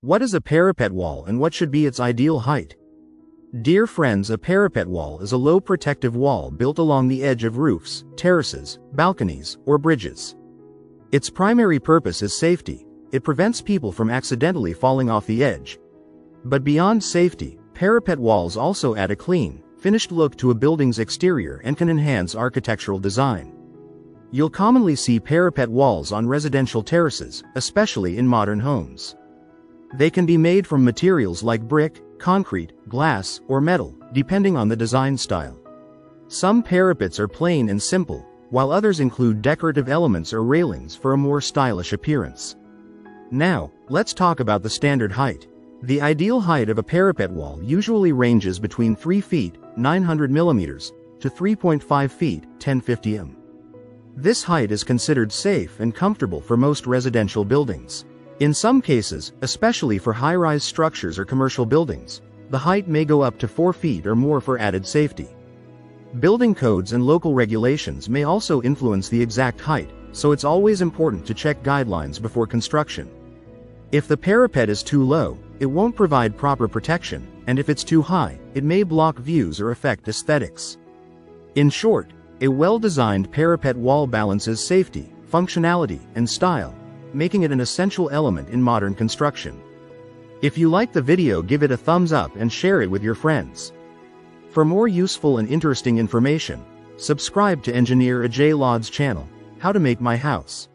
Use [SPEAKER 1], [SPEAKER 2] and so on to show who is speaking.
[SPEAKER 1] What is a parapet wall and what should be its ideal height? Dear friends, a parapet wall is a low protective wall built along the edge of roofs, terraces, balconies, or bridges. Its primary purpose is safety. It prevents people from accidentally falling off the edge. But beyond safety, parapet walls also add a clean, finished look to a building's exterior and can enhance architectural design. You'll commonly see parapet walls on residential terraces, especially in modern homes. They can be made from materials like brick, concrete, glass, or metal, depending on the design style. Some parapets are plain and simple, while others include decorative elements or railings for a more stylish appearance. Now, let's talk about the standard height. The ideal height of a parapet wall usually ranges between 3 feet, 900 millimeters, to 3.5 feet, 1050 m. This height is considered safe and comfortable for most residential buildings. In some cases, especially for high-rise structures or commercial buildings, the height may go up to 4 feet or more for added safety. Building codes and local regulations may also influence the exact height, so it's always important to check guidelines before construction. If the parapet is too low, it won't provide proper protection, and if it's too high, it may block views or affect aesthetics. In short, a well-designed parapet wall balances safety, functionality, and style, making it an essential element in modern construction. If you liked the video, give it a thumbs up and share it with your friends. For more useful and interesting information, subscribe to Engineer Ajay Lod's channel, How to Make My House.